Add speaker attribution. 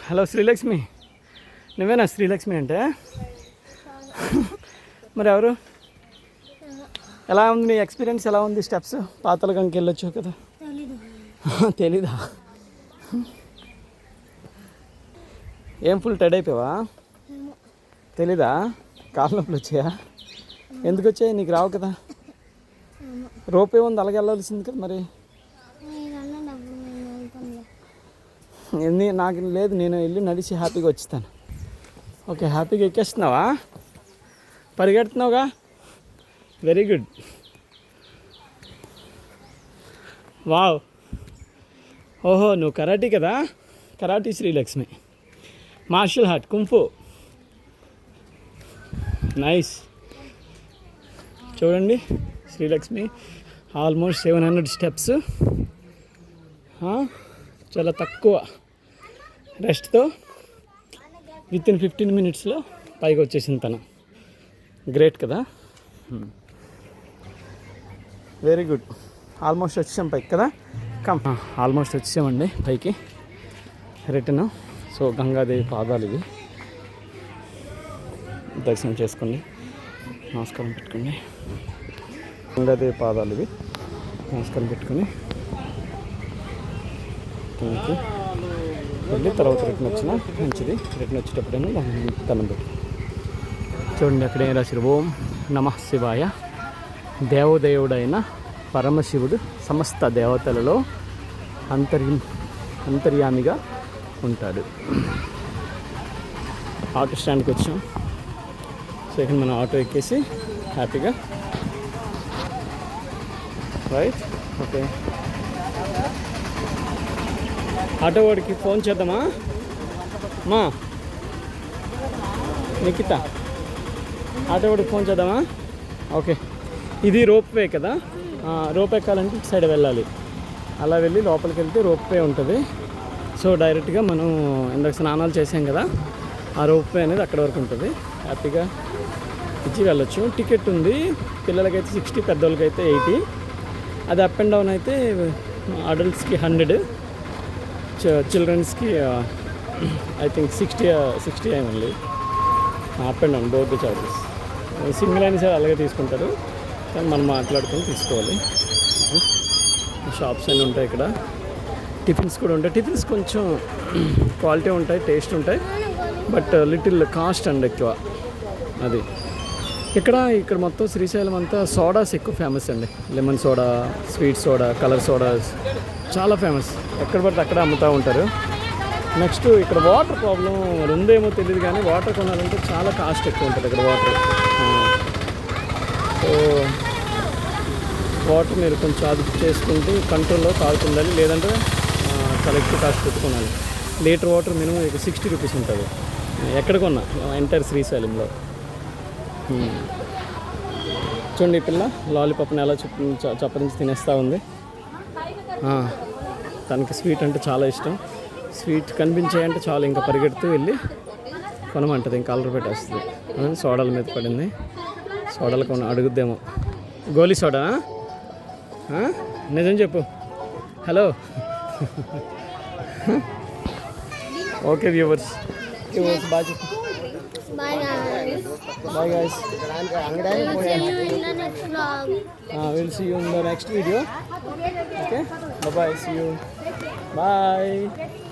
Speaker 1: Hello Srilakshmi, నువ్వేనా శ్రీలక్ష్మి అంటే? మరి ఎవరు? ఎలా ఉంది నీ ఎక్స్పీరియన్స్? ఎలా ఉంది స్టెప్స్? పాతలకంకి వెళ్ళొచ్చు కదా. తెలీదా? ఏం ఫుల్ టైడ్ అయిపోయావా? తెలీదా? కాళ్ళ నొప్పులు వచ్చాయా? ఎందుకు వచ్చాయి? నీకు రావు కదా. రోపే ఉంది, అలాగే వెళ్ళాల్సింది కదా. మరి నాకు లేదు, నేను వెళ్ళి నడిచి హ్యాపీగా వచ్చేస్తాను. ఓకే, హ్యాపీగా ఎక్కేస్తున్నావా? పరిగెడుతున్నావుగా, వెరీ గుడ్. వావ్, ఓహో నువ్వు కరాటీ కదా. Karate Srilakshmi, martial art, kung fu. Nice. చూడండి శ్రీలక్ష్మి ఆల్మోస్ట్ 700 స్టెప్స్, చాలా తక్కువ రెస్ట్తో వితిన్ 15 మినిట్స్లో పైకి వచ్చేసింది తను. గ్రేట్ కదా. Very good. ఆల్మోస్ట్ వచ్చాం పైకి కదా. ఆల్మోస్ట్ వచ్చామండి పైకి రిటర్న్. సో గంగాదేవి పాదాలు ఇవి, దర్శనం చేసుకోండి, నమస్కారం పెట్టుకోండి. గంగాదేవి పాదాలు ఇవి, నమస్కారం పెట్టుకొని వెళ్ళి తర్వాత రిటర్న్ వచ్చిన మంచిది. రిటర్న్ వచ్చేటప్పుడేమో దండం పెట్టి చూడండి అక్కడ ఏం రాశారు. ఓం నమః శివాయ. దేవదేవుడైన పరమశివుడు సమస్త దేవతలలో అంతర్యామిగా ఉంటాడు. ఆటో స్టాండ్కి వచ్చాం. సో ఇక్కడ మనం ఆటో ఎక్కేసి హ్యాపీగా రైట్. ఓకే, ఆటో వాడికి ఫోన్ చేద్దామా? మా నిఖిత, ఆటో వాడికి ఫోన్ చేద్దామా? ఓకే, ఇది రోప్ వే కదా. రోప్ ఎక్కాలంటే ఇటు సైడ్ వెళ్ళాలి. అలా వెళ్ళి లోపలికి వెళ్తే రోప్ వే ఉంటుంది. సో డైరెక్ట్గా మనం ఇందాక స్నానాలు చేసాం కదా, ఆ రోప్ వే అనేది అక్కడ వరకు ఉంటుంది. హ్యాపీగా ఇచ్చి వెళ్ళొచ్చు. టికెట్ ఉంది, పిల్లలకైతే 60, పెద్దోళ్ళకైతే 80. అది అప్ అండ్ డౌన్ అయితే అడల్ట్స్కి 100, చిల్డ్రన్స్కి I think 60 only. Up and down both the charges. Single అయినా సరే అలాగే తీసుకుంటారు, కానీ మనం మాట్లాడుకొని తీసుకోవాలి. షాప్స్ అన్నీ ఉంటాయి ఇక్కడ. టిఫిన్స్ కూడా ఉంటాయి. టిఫిన్స్ కొంచెం క్వాలిటీ ఉంటాయి, టేస్ట్ ఉంటాయి, బట్ లిటిల్ కాస్ట్ అండ్ ఎక్కువ. అది ఇక్కడ మొత్తం శ్రీశైలం అంతా సోడాస్ ఎక్కువ ఫేమస్ అండి. Lemon soda, sweet soda, colour sodas చాలా ఫేమస్. ఎక్కడ పడితే అక్కడ అమ్ముతూ ఉంటారు. నెక్స్ట్ ఇక్కడ వాటర్ ప్రాబ్లం ఉందేమో తెలియదు, కానీ వాటర్ కొనాలంటే చాలా కాస్ట్ ఎక్కువ ఉంటుంది ఇక్కడ వాటర్. సో వాటర్ మీరు కొంచెం అదుపు చేసుకుంటూ కంట్రోల్లో తాగుతుండాలి, లేదంటే చాలా ఎక్కువ కాస్ట్ పెట్టుకోవాలి. లీటర్ వాటర్ మినిమం 60 రూపీస్ ఉంటుంది ఎక్కడ కొన్నా ఎంటైర్ శ్రీశైలంలో. చూడండి, ఈ పిల్ల లాలీపాప్ని ఎలా చప్పరించి తినేస్తూ ఉంది. తనకి స్వీట్ అంటే చాలా ఇష్టం. స్వీట్ కనిపించాయంటే చాలా ఇంకా పరిగెడుతూ వెళ్ళి కొనమంటుంది, ఇంకా ఆర్డర్ పెట్టేస్తుంది. సోడాల మీద పడింది. సోడాలు అడుగుద్దేమో. గోలీ సోడా? నిజం చెప్పు. హలో. ఓకే వ్యూవర్స్ బాగా చెప్పు.
Speaker 2: Bye guys.
Speaker 1: Bye guys.
Speaker 2: We'll see you in the next vlog.
Speaker 1: We'll see you in the next video. Okay. Bye bye. See you. Bye.